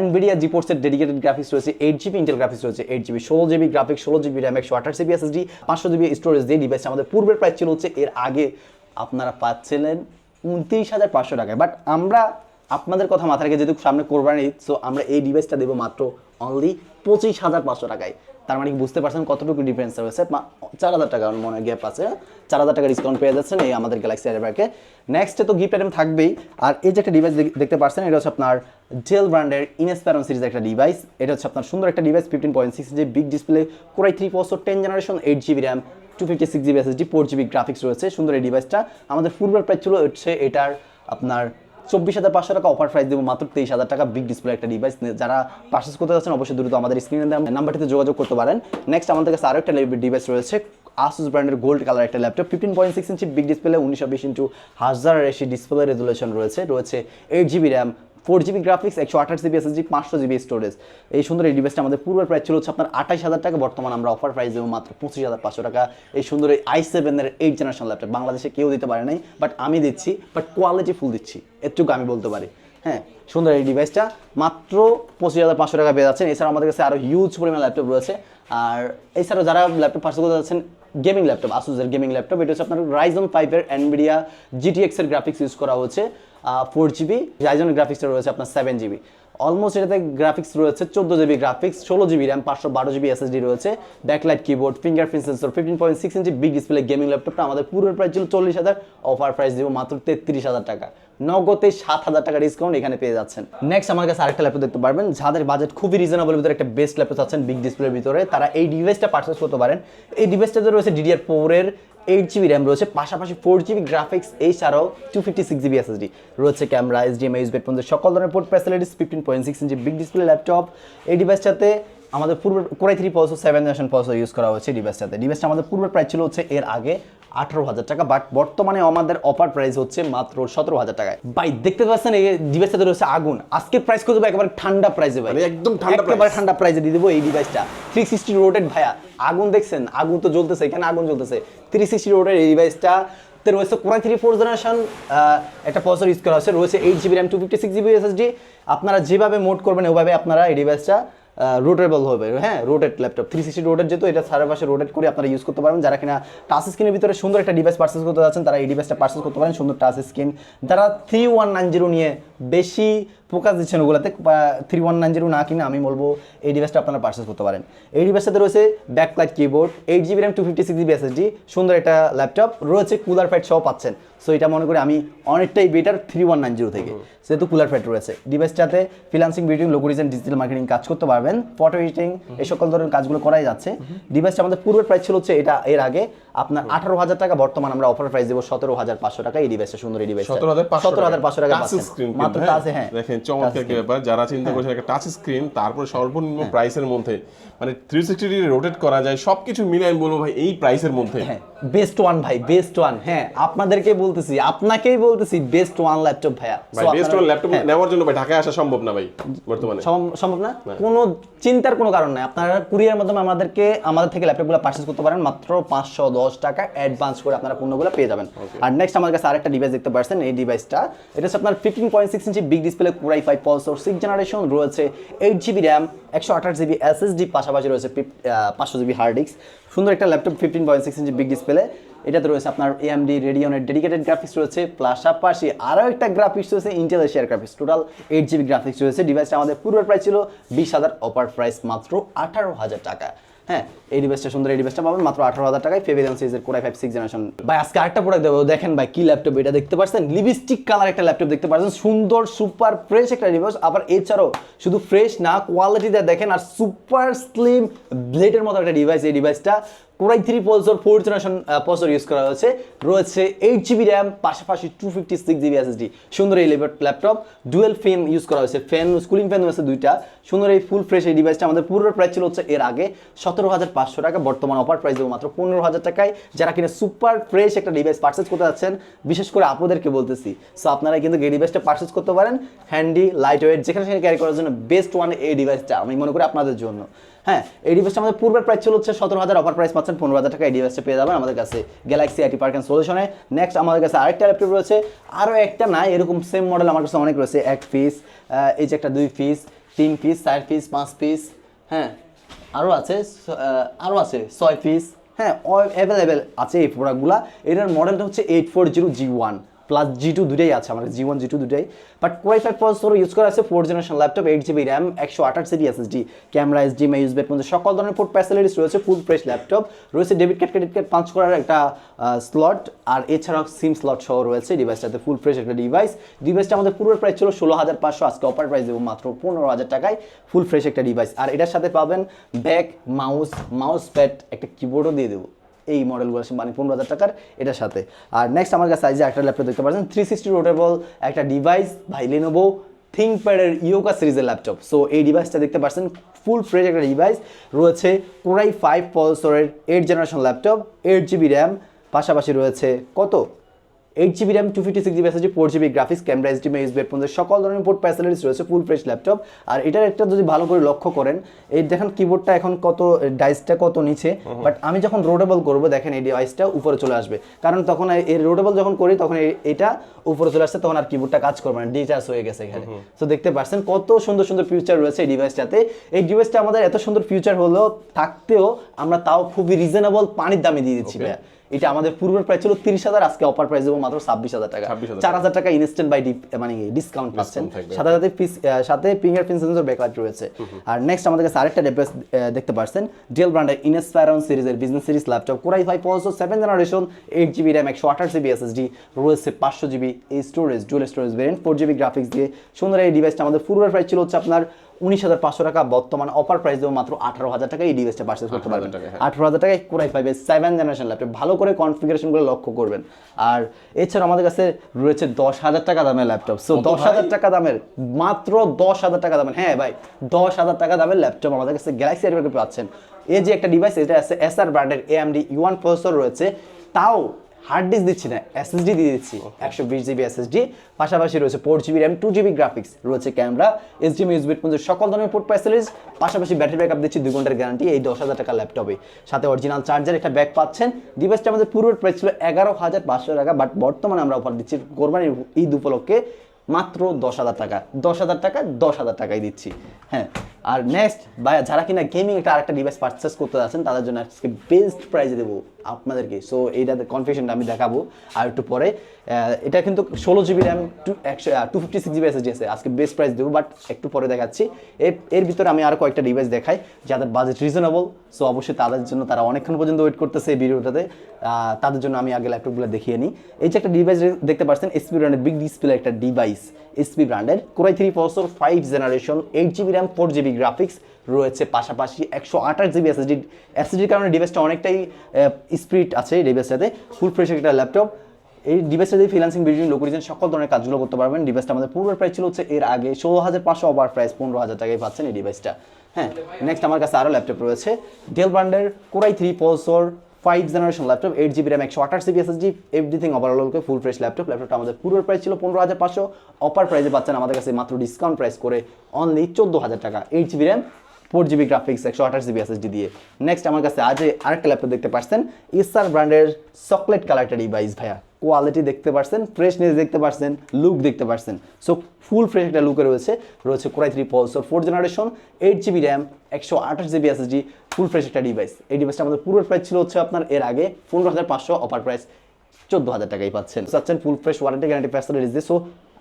NVIDIA GeForce এর ডেডিকেটেড গ্রাফিক্স রয়েছে, 8GB ইন্টেল গ্রাফিক্স রয়েছে, 8GB 16GB graphics, 16GB RAM, 128GB SSD, 500GB storage দিয়ে ডিভাইসটা আমাদের পূর্বের প্রাইস ছিল হচ্ছে এর আগে আপনারা পাচ্ছিলেন 29,500 টাকায়। বাট আমরা আপনাদের কথা মাথায় রেখে যেহেতু সামনে কোরবানি ঈদ, সো আমরা এই ডিভাইসটা দেবো মাত্র অনলি 25,500 টাকায়। তার মানে কি বুঝতে পারছেন কতটুকু ডিফারেন্স রয়েছে? 4,000 টাকা মনে হয় গ্যাপ আছে, 4,000 টাকা ডিসকাউন্ট পেয়ে যাচ্ছেন এই আমাদের গ্যালাক্সি এয়ারব্যাগে। নেক্সটে তো গিফট আইটেম থাকবেই। আর এই যে একটা ডিভাইস দেখতে পাচ্ছেন, এটা হচ্ছে আপনার ডেল ব্র্যান্ডের ইনস্পায়রন সিরিজের একটা ডিভাইস। এটা হচ্ছে আপনার সুন্দর একটা ডিভাইস, 15.6 ইঞ্চি big display, Core i3 processor, 10 generation, 8GB RAM, 256GB SSD, 4GB graphics রয়েছে। সুন্দর এই ডিভাইসটা আমাদের পূর্বের প্রাইস ছিল হচ্ছে এটার আপনার 24,500 টাকা, অফার প্রাইস দেবো মাত্র 23,000 টাকা। বিগ ডিসপ্লে একটা ডিভাইস, যারা পারচেস করতে যাচ্ছেন অবশ্যই দ্রুত আমাদের স্ক্রিনে দেওয়া নাম্বারটিতে যোগাযোগ করতে পারেন। নেক্সট আমাদের কাছে আরও একটা ডিভাইস রয়েছে, আসুস ব্র্যান্ডের গোল্ড কালার একটা ল্যাপটপ, 15.6 ইঞ্চি big display, 1920x1080 display resolution রয়েছে, 8GB RAM, 4GB graphics, 128GB SSD, 500GB storage. এই সুন্দর এই ডিভাইসটা আমাদের পূর্বের প্রাইস ছিল হচ্ছে আপনার 28,000 টাকা, বর্তমানে আমরা অফার প্রাইস দেবো মাত্র 25,500 টাকা। এই সুন্দর এই i7 এর 8 জেনারেশন ল্যাপটপ বাংলাদেশে কেউ দিতে পারে নাই, বাট আমি দিচ্ছি, বাট কোয়ালিটি ফুল দিচ্ছি, এটুকু আমি বলতে পারি। হ্যাঁ, সুন্দর এই ডিভাইসটা মাত্র 25,500 টাকা পেয়ে যাচ্ছেন। এছাড়া আমাদের কাছে আরও হিউজ পরিমাণ ল্যাপটপ রয়েছে। আর এছাড়াও যারা ল্যাপটপ পারচেস করতে যাচ্ছেন, গেমিং ল্যাপটপ, আসুসের গেমিং ল্যাপটপ, এটা হচ্ছে আপনার Ryzen 5 এর NVIDIA GTX এর গ্রাফিক্স ইউজ করা হচ্ছে, 4GB Ryzen গ্রাফিক্সটা রয়েছে আপনার 7GB, অলমোস্ট এটাতে গ্রাফিক্স রয়েছে 14GB graphics, 16GB RAM, 512GB SSD রয়েছে, ব্যাকলাইট কিবোর্ড, ফিঙ্গারপ্রিন্ট সেন্সর, 15.6 ইঞ্চি বিগ ডিসপ্লে গেমিং ল্যাপটপটা আমাদের পুরো প্রাইস ছিল 40,000, অফার প্রাইস দিব মাত্র 33,000 টাকা, নগদে 7,000 টাকা ডিসকাউন্ট এখানে পেয়ে যাচ্ছেন। নেক্সট আমার কাছে আরেকটা ল্যাপটপ দেখতে পারবেন, যাদের বাজেট খুবই রিজনেবল ভিতরে একটা বেস্ট ল্যাপটপ চাচ্ছেন বিগ ডিসপ্লের ভিতরে, তারা এই ডিভাইসটা পারচেস করতে পারেন। এই ডিভাইসটাতে রয়েছে DDR4 এর 8GB র্যাম রয়েছে, পাশাপাশি 4GB গ্রাফিক্স, এছাড়াও 256GB SSD রয়েছে, ক্যামেরা, HDMI, USB পর্যন্ত সকল ধরনের পোর্ট ফ্যাসিলিটিস, 15.6 ইঞ্চি বিগ ডিসপ্লে ল্যাপটপ। এই ডিভাইসটাতে আমাদের পূর্বের Core i3 processor, 7 generation processor use করা হয়েছে ডিভাইসটাতে। ডিভাইসটা আমাদের পূর্বের প্রাইস ছিল হচ্ছে এর আগে 18,000 টাকা, বাট বর্তমানে আমাদের অফার প্রাইস হচ্ছে মাত্র 17,000 টাকায়। ভাই দেখতে পাচ্ছেন এই ডিভাইসটাতে রয়েছে আগুন, আজকে প্রাইস করে দেবো একেবারে ঠান্ডা প্রাইসে ভাই, একদম ঠান্ডা প্রাইস, একেবারে ঠান্ডা প্রাইসে দিয়ে দেবো এই ডিভাইসটা। 360 রোটেট ভাইয়া, আগুন দেখছেন, আগুন তো জ্বলতেছে, এখানে আগুন জ্বলতেছে। 360 রোটেট এই ডিভাইসটা রয়েছে Core i3 4th জেনারেশন একটা প্রসেসর ইউজ করা হয়েছে, রয়েছে 8GB র্যাম, 256GB SSD। আপনারা যেভাবে মোড করবেন ওইভাবে আপনারা এই ডিভাইসটা রোটেবল হবে। হ্যাঁ, রোটেট ল্যাপটপ, 360 রোটেট, যেহেতু এটা চারপাশে রোটেট করে আপনারা ইউজ করতে পারবেন। যারা কিনা টাচ স্ক্রিনের ভিতরে সুন্দর একটা ডিভাইস পারচেস করতে যাচ্ছেন, তারা এই ডিভাইসটা পারচেস করতে পারেন, সুন্দর টাচ স্ক্রিন। যারা 3190 নিয়ে বেশি ফোকাস দিচ্ছেন ওগুলোতে, 3190 না কিনা আমি বলবো এই ডিভাইসটা আপনারা পারচেস করতে পারেন। এই ডিভাইসটাতে রয়েছে backlight keyboard, 8GB RAM, 256GB SSD, সুন্দর একটা ল্যাপটপ রয়েছে, কুলার ফ্যাট সহ পাচ্ছেন। সো এটা মনে করি আমি অনেকটাই বেটার 3190 থেকে, যেহেতু কুলার ফ্যাট রয়েছে। ডিভাইসটাতে freelancing, video, logo design, digital marketing কাজ করতে পারবেন, ফটো এডিটিং, এই সকল ধরনের কাজগুলো করাই যাচ্ছে। ডিভাইসটা আমাদের পূর্বের প্রাইস ছিল হচ্ছে এটা এর আগে আপনার 18,000 টাকা, বর্তমান আমরা অফার প্রাইস দেবো 17,500 টাকা। এই ডিভাইসটা সুন্দর, এই ডিভাইসটা 17,500 টাকা পাচ্ছেন মাত্র। টাচে, হ্যাঁ দেখেন চমৎকার কি ব্যাপার, যারা চিন্তা করছেন একটা টাচ স্ক্রিন, তারপর সর্বনিম্ন প্রাইসের মধ্যে মানে 360 ডিগ্রি রোটেট করা যায়, সবকিছু মিলে আমি বলবো ভাই এই প্রাইসের মধ্যে হ্যাঁ বেস্ট ওয়ান ভাই, বেস্ট ওয়ান। হ্যাঁ, আপনাদেরকে বলতেছি, আপনাকেই বলতেছি বেস্ট ওয়ান ল্যাপটপ ভাইয়া। ভাই বেস্ট ওয়ান ল্যাপটপ নেওয়ার জন্য ভাই ঢাকায় আসা সম্ভব না ভাই, বর্তমানে সম্ভব না, কোনো চিন্তার কোনো কারণ নাই। আপনারা কুরিয়ার মাধ্যমে আমাদের থেকে ল্যাপটপগুলো পারচেজ করতে পারেন, মাত্র 510 টাকা অ্যাডভান্স করে আপনারা পণ্যগুলো পেয়ে যাবেন। আর নেক্সট আমার কাছে আরেকটা ডিভাইস দেখতে পাচ্ছেন, এই ডিভাইসটা এটা হচ্ছে আপনার 15.6 ইঞ্চি big display, Core i5 processor, 6 generation, রয়েছে 8GB র্যাম, 128GB SSD, পাশাপাশি রয়েছে 500GB হার্ড ডিস্ক। সুন্দর একটা ল্যাপটপ, 15.6 ইঞ্চি বিগ ডিসপ্লে। এটাতে রয়েছে আপনার AMD Radeon-এর ডেডিকেটেড গ্রাফিক্স রয়েছে, পাশাপাশি আরও একটা গ্রাফিক্স রয়েছে ইন্টেল এশিয়ার গ্রাফিক্স, টোটাল 8GB গ্রাফিক্স রয়েছে। ডিভাইসটা আমাদের পূর্বের প্রাইস ছিল 20,000, অফার প্রাইস মাত্র 18,000 টাকা। হ্যাঁ, এই ডিভাইসটা সুন্দর, এই ডিভাইসটা পাবেন মাত্র 18,000 টাকায়, ফেভিলিয়ন সিরিজের Core i5 6 জেনারেশন। ভাই আজকে আরেকটা প্রোডাক্ট দেবো, দেখেন ভাই কি ল্যাপটপ এটা দেখতে পাচ্ছেন, লিপস্টিক কালার একটা ল্যাপটপ দেখতে পাচ্ছেন, সুন্দর সুপার ফ্রেশ একটা ডিভাইস। আবার এছাড়াও শুধু ফ্রেশ না, কোয়ালিটিটা দেখেন, আর সুপার স্লিম ব্লেডের মতো একটা ডিভাইস। এই ডিভাইসটা core i 3 processor 4th generation processor use করা হয়েছে, রয়েছে 8GB র্যাম, পাশাপাশি 256GB SSD। সুন্দর এই ল্যাপটপ, ডুয়েল ফ্যান ইউজ করা হয়েছে, ফ্যান কুলিং ফ্যান রয়েছে দুইটা। সুন্দর এই ফুল ফ্রেশ এই ডিভাইসটা আমাদের পুরো প্রাইস ছিল হচ্ছে এর আগে 17,500 টাকা, বর্তমান অফার প্রাইস দেবো মাত্র 15,000 টাকায়। যারা কিনা সুপার ফ্রেশ একটা ডিভাইস পারচেজ করতে যাচ্ছেন, বিশেষ করে আপনাদেরকে বলতেছি, সো আপনারা কিন্তু এই ডিভাইসটা পারচেজ করতে পারেন। হ্যান্ডি, লাইট ওয়েট, যেখানে সেখানে ক্যারি করার জন্য বেস্ট ওয়ান এই ডিভাইসটা আমি মনে করি আপনাদের জন্য। হ্যাঁ, এই ডিভাইসটা আমাদের পূর্বের প্রাইস ছিল হচ্ছে 17,000, অফার প্রাইস পাচ্ছেন 15,000 টাকা। এই ডিভাইসটা পেয়ে যাবেন আমাদের কাছে গ্যালাক্সি আইটি পার্ক অ্যান্ড সলিউশনে। নেক্সট আমাদের কাছে আরেকটা ল্যাপটপ রয়েছে, আরও একটা না, এরকম সেম মডেল আমার কাছে অনেক রয়েছে। 1 পিস, এই যে একটা 2 পিস, 3 পিস, 4 পিস, 5 পিস, হ্যাঁ আরও আছে 6 পিস, হ্যাঁ অ্যাভেলেবেল আছে এই প্রোডাক্টগুলো। এটার মডেলটা হচ্ছে 840G1 প্লাস G2 দুটাই আছে আমার, G1 G2 দুটাই। বাট কোরাই 5 প্রসেসর ইউজ করা আছে, 4th generation laptop, 8GB RAM, 128GB SSD, camera, HDMI, USB পর্যন্ত সকল ধরনের পোর্ট ফ্যাসিলিটিস রয়েছে। ফুল ফ্রেশ ল্যাপটপ রয়েছে, debit card credit card punch করার একটা স্লট, আর এছাড়াও সিম স্লট সহ রয়েছে ডিভাইসটাতে। ফুল ফ্রেশ একটা ডিভাইসটা আমাদের পূর্বের প্রাইস ছিল 16,500, আজকে অফার প্রাইস দেবো মাত্র 15,000 টাকায়। ফুল ফ্রেশ একটা ডিভাইস, আর এটার সাথে পাবেন ব্যাক, মাউস প্যাড, একটা কিবোর্ডও দিয়ে দেবো এই মডেলগুলো, মানে 15,000 টাকার এটার সাথে। আর নেক্সট আমার কাছে যে একটা ল্যাপটপ দেখতে পাচ্ছেন, 360 রোটেবল একটা ডিভাইস, ভাই Lenovo ThinkPad-এর ইয়োগা সিরিজের ল্যাপটপ। সো এই ডিভাইসটা দেখতে পাচ্ছেন, ফুল ফ্রেশ একটা ডিভাইস রয়েছে, কোরাই 5 প্রসেসরের 8th generation laptop, 8GB RAM, পাশাপাশি রয়েছে কত 8GB RAM, 256GB SSD, 4GB graphics, camera, HDMI, USB পর্যন্ত সকল ধরনের পোর্ট ফ্যাসিলিটিস রয়েছে। Full fresh laptop. আর এটার একটা যদি ভালো করে লক্ষ্য করেন, এই দেখেন কিবোর্ডটা এখন কত, ডাইসটা কত নিচে, বাট আমি যখন রোটেবল করব দেখেন এই ডিভাইসটা উপরে চলে আসবে, কারণ তখন এই রোটেবল যখন করি তখন এটা উপরে চলে আসছে, তখন আর কিবোর্ডটা কাজ করবে না, ডিটাচ হয়ে গেছে এখানে। তো দেখতে পাচ্ছেন কত সুন্দর সুন্দর ফিউচার রয়েছে এই ডিভাইসটাতে। এই ডিভাইসটা আমাদের এত সুন্দর ফিউচার হলো থাকতেও আমরা তাও খুবই রিজনেবল পানির দামে দিয়ে দিচ্ছি ভাইয়া। এটা আমাদের পূর্বের প্রাইস ছিল 30,000, আজকে অফার প্রাইস দেবো মাত্র 26,000 টাকা। 4,000 টাকা ইনস্ট্যান্ট বাই মানে ডিসকাউন্ট পাচ্ছেন, সাথে ফিঙ্গারপ্রিন্ট সেন্সর ব্যাকলাইট রয়েছে। আর নেক্সট আমাদের কাছে আরেকটা ডিভাইস দেখতে পাচ্ছেন, ডেল ব্র্যান্ডের ইনস্পায়রন সিরিজের business series laptop, core i 5 processor, 7th generation, 8GB RAM, 128GB SSD, রয়েছে 500GB এই storage, dual storage variant, 4GB graphics দিয়ে সুন্দর এই ডিভাইসটা আমাদের পূর্বের প্রাইস ছিল হচ্ছে আপনার 19,500 টাকা, বর্তমান অফার প্রাইস দেবো মাত্র 18,000 টাকা। এই ডিভাইসটা পারচেজ করতে পারবেন 18,000 টাকায়, কোরাই 5 7th জেনারেশন ল্যাপটপ। ভালো করে কনফিগারেশনগুলো লক্ষ্য করবেন। আর এছাড়া আমাদের কাছে রয়েছে 10,000 টাকা দামের ল্যাপটপ। সো 10,000 টাকা দামের, মাত্র 10,000 টাকা দামের, হ্যাঁ ভাই 10,000 টাকা দামের ল্যাপটপ আমাদের কাছে গ্যালাক্সি আইটি পাচ্ছেন। এই যে একটা ডিভাইস, এটা আছে এসআর ব্র্যান্ডের AMD U1 প্রসেসর রয়েছে, তাও হার্ড ডিস্ক দিচ্ছি না, SSD দিয়ে দিচ্ছি, 120GB SSD, পাশাপাশি রয়েছে 4GB র্যাম, 2GB গ্রাফিক্স, রয়েছে ক্যামেরা, HDMI, ইউএসবি পর্যন্ত সকল ধরনের পোর্ট ফ্যাসিলিটিস, পাশাপাশি ব্যাটারি ব্যাকআপ দিচ্ছি 2 ঘন্টার গ্যারান্টি এই 10,000 টাকা ল্যাপটপে। সাথে অরিজিনাল চার্জার, একটা ব্যাগ পাচ্ছেন। ডিভাইসটা আমাদের পূর্বের প্রাইস ছিল 11,500 টাকা, বাট বর্তমানে আমরা অফার দিচ্ছি কোরবানির ঈদ উপলক্ষে মাত্র 10,000 টাকা, 10,000 টাকায় দিচ্ছি। হ্যাঁ, আর নেক্সট যারা কিনা গেমিং একটা আরেকটা ডিভাইস পারচেস করতে যাচ্ছেন, তাদের জন্য আজকে বেস্ট প্রাইসে দেবো আপনাদেরকে। সো এইটা কনফিগারেশনটা আমি দেখাবো আর একটু পরে। এটা কিন্তু 16GB র্যাম, 256GB SSD আছে, আজকে বেস্ট প্রাইস দেবো, বাট একটু পরে দেখাচ্ছি। এর ভিতরে আমি আরও কয়েকটা ডিভাইস দেখাই যাদের বাজেট রিজনেবল। সো অবশ্যই তাদের জন্য, তারা অনেকক্ষণ পর্যন্ত ওয়েট করতেছে এই ভিডিওটাতে, তাদের জন্য আমি আগে ল্যাপটপগুলো দেখিয়ে নিই। এই যে একটা ডিভাইস দেখতে পাচ্ছেন, এসপি ব্র্যান্ডের বিগ ডিসপ্লে একটা ডিভাইস, এসপি ব্র্যান্ডের core i 3 processor, 5th generation, 8GB RAM, 4GB graphics, রয়েছে পাশাপাশি 128GB SSDর কারণে ডিভাইসটা অনেকটাই স্পিড আছে এই ডিভাইসটাতে। ফুল ফ্রেশ একটা ল্যাপটপ। এই ডিভাইসটা দিয়ে ফ্রিল্যান্সিং, ভিডিও, লোকেশন সকল ধরনের কাজগুলো করতে পারবেন। ডিভাইসটা আমাদের পূর্বের প্রাইস ছিল হচ্ছে এর আগে 16,500, অফার প্রাইস 15,000 টাকায় পাচ্ছেন এই ডিভাইসটা। হ্যাঁ, নেক্সট আমার কাছে আরও ল্যাপটপ রয়েছে, ডেল ব্র্যান্ডের core i 3 processor, 5th generation laptop, 8GB RAM, 128GB SSD, everything overall full fresh ল্যাপটপটা আমাদের পূর্বের প্রাইস ছিল 15,500, অফার প্রাইসে পাচ্ছেন আমাদের কাছে মাত্র ডিসকাউন্ট প্রাইস করে অনলি 14,000 টাকা, 8GB RAM, 4GB graphics, 128GB SSD দিয়ে। নেক্সট আমার কাছে আজ আরেকটা ল্যাপটপ দেখতে পাচ্ছেন, এসআর ব্র্যান্ডের চকলেট কালার একটা ডিভাইস ভাইয়া। কোয়ালিটি দেখতে পাচ্ছেন, ফ্রেশনেস দেখতে পাচ্ছেন, লুক দেখতে পাচ্ছেন। সো ফুল ফ্রেশ একটা লুকে রয়েছে core i 3 processor, 4th generation, 8GB RAM, 128GB SSD, full fresh একটা ডিভাইস। এই ডিভাইসটা আমাদের পুরো প্রাইস ছিল হচ্ছে আপনার এর আগে 15,500, অফার প্রাইস 14,000 টাকাই পাচ্ছেন। Full fresh warranty guarantee facilities দিয়ে। সো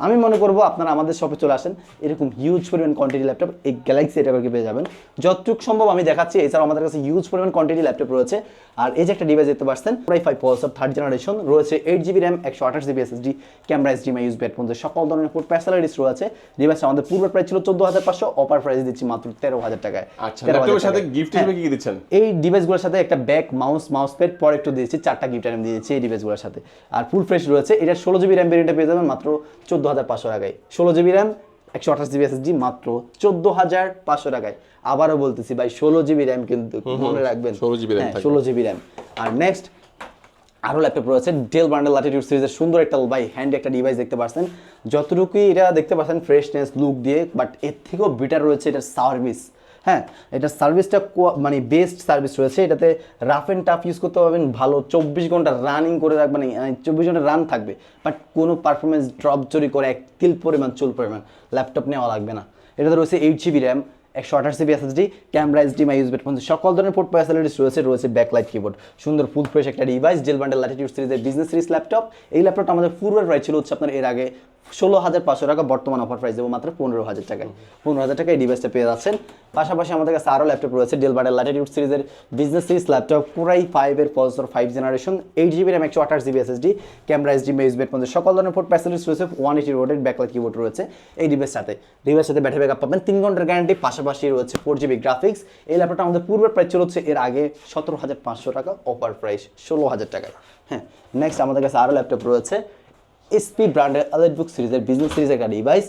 আমি মনে করবো আপনারা আমাদের শপে চলে আসেন, এরকম হিউজ পরিমাণ কোয়ান্টিটি ল্যাপটপ এই গ্যালাক্সি এটাকে পেয়ে যাবেন যতটুকু সম্ভব আমি দেখাচ্ছি। এছাড়াও আমাদের কাছে হিউজ পরিমাণ কোয়ান্টিটি ল্যাপটপ রয়েছে। আর এই যে একটা ডিভাইস দেখতে পাচ্ছেন Core i5 processor 3rd generation রয়েছে, 8GB RAM 128GB SSD, camera HDMI USB headphone সকল ধরনের পোর্ট ফ্যাসিলিটিস রয়েছে। ডিভাইসটা আমাদের পূর্বের প্রাইস ছিল 14,500, অফার প্রাইস দিচ্ছি মাত্র 13,000 টাকায়। আচ্ছা, ল্যাপটপের সাথে গিফট হিসেবে কি দিচ্ছেন? এই ডিভাইসগুলোর সাথে একটা ব্যাক মাউস প্যাড প্রোটেক্টর দিয়েছি, 4টা গিফট আইটেম দিয়েছি এই ডিভাইসগুলোর সাথে। আর ফুল ফ্রেশ রয়েছে, এটা 16GB র্যাম ভেরিয়েন্টে পেয়ে যাবেন মাত্র 14,500 টাকায়। 16GB র্যাম 128GB SSD মাত্র 14,500 টাকায়। আবারও বলতেছি ভাই 16GB র্যাম কিন্তু মনে রাখবেন, 16GB RAM থাকবে। 16GB RAM. আর নেক্সট আরও ল্যাপটপ রয়েছে ডেল বান্ডেল ল্যাটিটিউড সিরিজের সুন্দর একটা ভাই হ্যান্ড একটা ডিভাইস দেখতে পাচ্ছেন। যতটুকুই এটা দেখতে পাচ্ছেন ফ্রেশনেস লুক দিয়ে, বাট এর থেকেও বেটার রয়েছে এটার সার্ভিস। হ্যাঁ, এটার সার্ভিসটা মানে বেস্ট সার্ভিস রয়েছে। এটাতে রাফ অ্যান্ড টাফ ইউজ করতে পারবেন, ভালো 24 ঘন্টা রানিং করে রাখবেন, 24 ঘন্টা রান থাকবে, বাট কোনো পারফরমেন্স ড্রপ চুরি করে এক তিল পরিমাণ চুল পরিমাণ ল্যাপটপ নেওয়া লাগবে না। এটাতে রয়েছে 8GB RAM 128GB SSD, camera HDMI USB headphone সকল ধরনের পোর্ট ফ্যাসিলিটিস রয়েছে ব্যাকলাইট কিবোর্ড, সুন্দর ফুল ফ্রেশ একটা ডিভাইস ডেল বান্ডেল ল্যাটিটিউড সিরিজের বিজনেস সিরিজ ল্যাপটপ। এই ল্যাপটপটা আমাদের পূর্বের প্রাইস ছিল হচ্ছে আপনার এর আগে 16,500 টাকা, বর্তমান অফার প্রাইস দেবো মাত্র 15,000 টাকায়। 15,000 টাকায় এই ডিভাইসটা পেয়ে যাচ্ছেন। পাশাপাশি আমাদের কাছে আরও ল্যাপটপ রয়েছে ডেল বান্ডেল ল্যাটিটিউড সিরিজের business series laptop, Core i5 এর processor 5 generation, 8GB RAM 128GB SSD, camera HDMI USB headphone সকল ধরনের পোর্ট ফ্যাসিলিটিস রয়েছে, 180 ওয়াটের ব্যাকলাইট কিবোর্ড রয়েছে এই ডিভাইসের সাথে ব্যাটারি ব্যাকআপ পাবেন 3 ঘন্টার গ্যারান্টি, পাশাপাশি রয়েছে 4GB গ্রাফিক্স। এই ল্যাপটপটা আমাদের পূর্বের প্রাইস ছিল হচ্ছে এর আগে 17,500 টাকা, অফার প্রাইস 16,000 টাকায়। হ্যাঁ, নেক্সট আমাদের কাছে আরও ল্যাপটপ রয়েছে SP ব্র্যান্ডের EliteBook সিরিজের বিজনেস সিরিজের একটা ডিভাইস,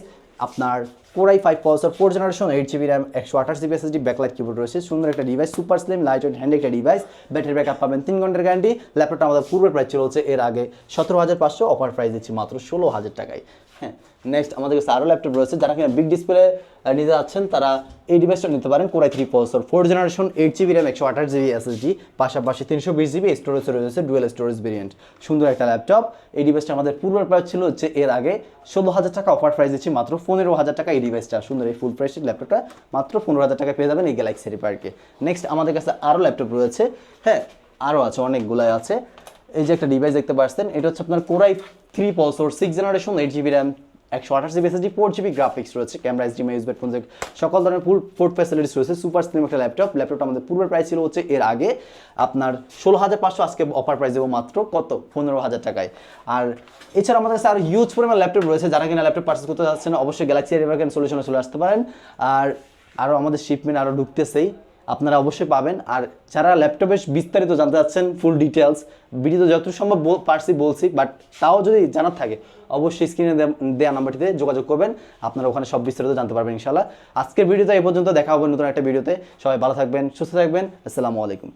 আপনার Core i5 processor 4 generation, 8GB RAM 128GB SSD, backlight keyboard রয়েছে, সুন্দর একটা device, super slim light weight hand একটা ডিভাইস, ব্যাটারি ব্যাকআপ পাবেন 3 ঘন্টার গ্যারান্টি। ল্যাপটপটা আমাদের পূর্বের প্রাইস ছিল হচ্ছে এর আগে 17,500, অফার প্রাইস দিচ্ছি মাত্র 16,000 টাকায়। হ্যাঁ, নেক্সট আমাদের কাছে আরও ল্যাপটপ রয়েছে, যারা কিনা বিগ ডিসপ্লে নিতে যাচ্ছেন তারা এই ডিভাইসটা নিতে পারেন। Core i3 processor 4 generation, 8GB RAM 128GB SSD, পাশাপাশি 320GB স্টোরেজ রয়েছে, ডুয়েল স্টোরেজ ভেরিয়েন্ট, সুন্দর একটা ল্যাপটপ। এই ডিভাইসটা আমাদের পূর্বের প্রাইস ছিল হচ্ছে এর আগে 16,000 টাকা, অফার প্রাইস দিচ্ছি মাত্র 15,000 টাকা। এই ডিভাইসটা সুন্দর এই ফুল ফ্রেশ ল্যাপটপটা মাত্র 15,000 টাকা পেয়ে যাবেন এই গ্যালাক্সি রিপার্কে। নেক্সট আমাদের কাছে আরও ল্যাপটপ রয়েছে, হ্যাঁ আরও আছে, অনেকগুলাই আছে। এই যে একটা ডিভাইস দেখতে পাচ্ছেন, এটা হচ্ছে আপনার Core i3 processor 6 generation, 8GB RAM 128GB SSD, 4GB graphics রয়েছে, ক্যামেরা HDMI USB হেডফোন সকল ধরনের ফুল পোর্ট ফ্যাসিলিটিস রয়েছে, সুপার স্লিম একটা ল্যাপটপটা আমাদের পূর্বের প্রাইস ছিল হচ্ছে এর আগে আপনার 16,500, আজকে অফার প্রাইস দেবো মাত্র কত 15,000 টাকায়। আর এছাড়া আমাদের কাছে আরও হিউজ পরিমাণ ল্যাপটপ রয়েছে, যারা কিনা ল্যাপটপ পারচেস করতে যাচ্ছেন অবশ্যই গ্যালাক্সি রিপার্ক সলিউশনে চলে আসতে পারেন। আর আরও আমাদের শিপমেন্ট আরও ঢুকতেছেই, আপনারা অবশ্যই পাবেন। আর যারা ল্যাপটপের বিস্তারিত জানতে চাচ্ছেন ফুল ডিটেলস, ভিডিওতে যতটুকু সম্ভব বলছি, বাট তাও যদি জানার থাকে অবশ্যই স্ক্রিনে দেওয়া নাম্বারটিতে যোগাযোগ করবেন, আপনারা ওখানে সব বিস্তারিত জানতে পারবেন ইনশাআল্লাহ। আজকের ভিডিওতে এই পর্যন্ত, দেখা হবে নতুন একটা ভিডিওতে। সবাই ভালো থাকবেন, সুস্থ থাকবেন, আসসালামু আলাইকুম।